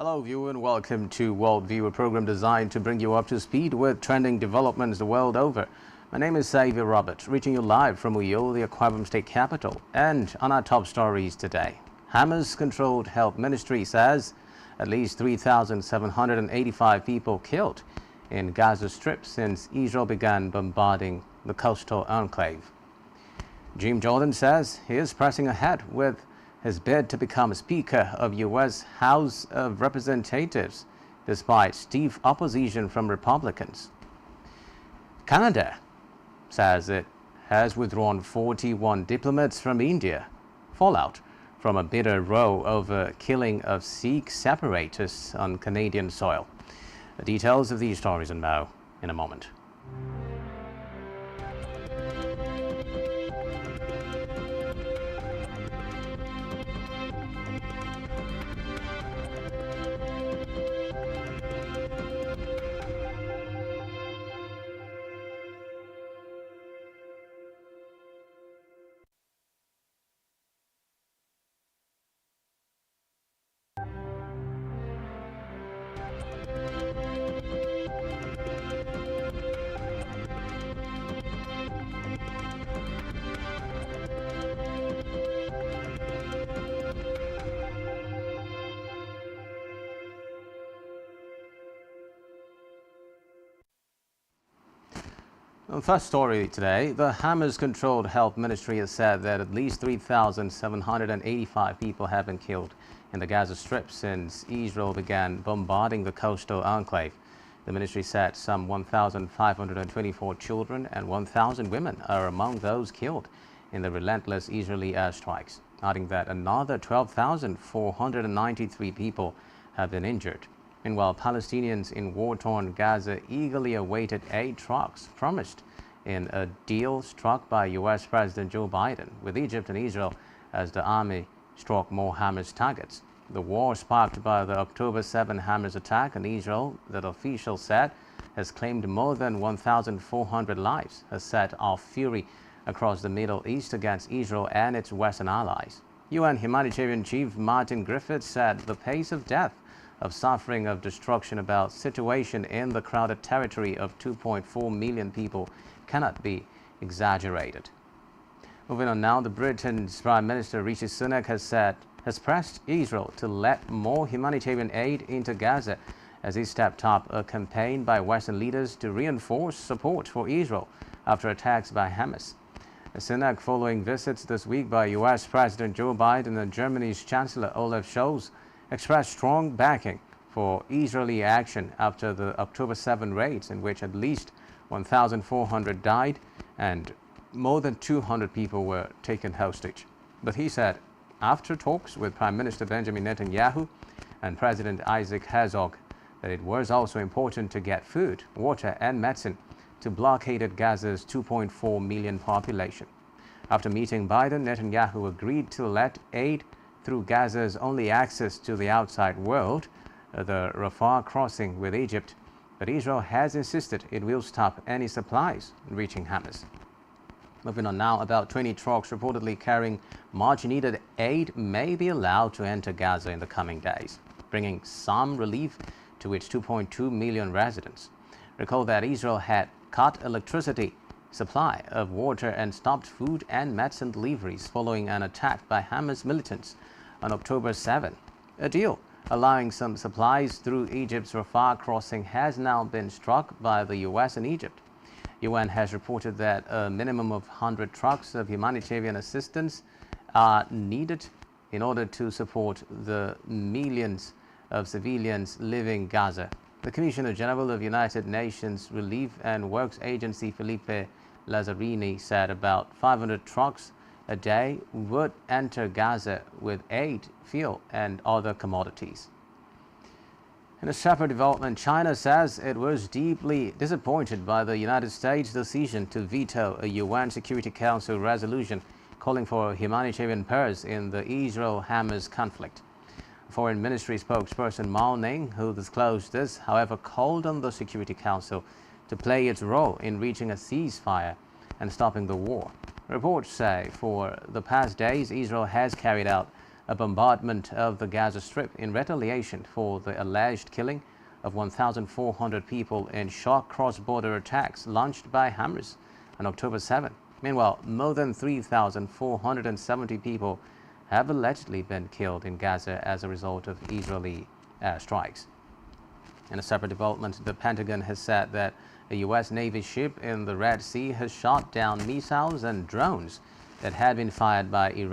Hello viewer and welcome to Worldview, a program designed to bring you up to speed with trending developments the world over. My name is Xavier Robert, reaching you live from Uyo, the Akwa Ibom State capital. And on our top stories today, Hamas-controlled health ministry says at least 3,785 people killed in Gaza Strip since Israel began bombarding the coastal enclave. Jim Jordan says he is pressing ahead with his bid to become Speaker of U.S. House of Representatives despite stiff opposition from Republicans. Canada says it has withdrawn 41 diplomats from India. Fallout from a bitter row over killing of Sikh separatists on Canadian soil. The details of these stories and more in a moment. First story today, the Hamas-controlled health ministry has said that at least 3,785 people have been killed in the Gaza Strip since Israel began bombarding the coastal enclave. The ministry said some 1,524 children and 1,000 women are among those killed in the relentless Israeli airstrikes, adding that another 12,493 people have been injured. Meanwhile, Palestinians in war-torn Gaza eagerly awaited aid trucks promised in a deal struck by U.S. President Joe Biden with Egypt and Israel as the army struck more Hamas targets. The war sparked by the October 7 Hamas attack on Israel that officials said has claimed more than 1,400 lives has set off fury across the Middle East against Israel and its Western allies. UN humanitarian chief Martin Griffiths said the pace of death, of suffering, of destruction about situation in the crowded territory of 2.4 million people cannot be exaggerated. Moving on now, the Britain's Prime Minister Rishi Sunak has pressed Israel to let more humanitarian aid into Gaza as he stepped up a campaign by Western leaders to reinforce support for Israel after attacks by Hamas. Sunak, following visits this week by U.S. President Joe Biden and Germany's Chancellor Olaf Scholz, expressed strong backing for Israeli action after the October 7 raids in which at least 1,400 died and more than 200 people were taken hostage. But he said, after talks with Prime Minister Benjamin Netanyahu and President Isaac Herzog, that it was also important to get food, water and medicine to blockaded Gaza's 2.4 million population. After meeting Biden, Netanyahu agreed to let aid through Gaza's only access to the outside world, the Rafah crossing with Egypt, but Israel has insisted it will stop any supplies reaching Hamas. Moving on now, about 20 trucks reportedly carrying much-needed aid may be allowed to enter Gaza in the coming days, bringing some relief to its 2.2 million residents. Recall that Israel had cut electricity supply of water and stopped food and medicine deliveries following an attack by Hamas militants on October 7. A deal allowing some supplies through Egypt's Rafah crossing has now been struck by the U.S. and Egypt. UN has reported that a minimum of 100 trucks of humanitarian assistance are needed in order to support the millions of civilians living in Gaza. The Commissioner General of United Nations Relief and Works Agency Felipe Lazzarini said about 500 trucks a day would enter Gaza with aid, fuel and other commodities. In a separate development, China says it was deeply disappointed by the United States' decision to veto a UN Security Council resolution calling for a humanitarian pause in the Israel-Hamas conflict. Foreign Ministry spokesperson Mao Ning, who disclosed this, however, called on the Security Council to play its role in reaching a ceasefire and stopping the war. Reports say for the past days, Israel has carried out a bombardment of the Gaza Strip in retaliation for the alleged killing of 1,400 people in shock cross-border attacks launched by Hamas on October 7. Meanwhile, more than 3,470 people have allegedly been killed in Gaza as a result of Israeli airstrikes. In a separate development, the Pentagon has said that a U.S. Navy ship in the Red Sea has shot down missiles and drones that had been fired by Iran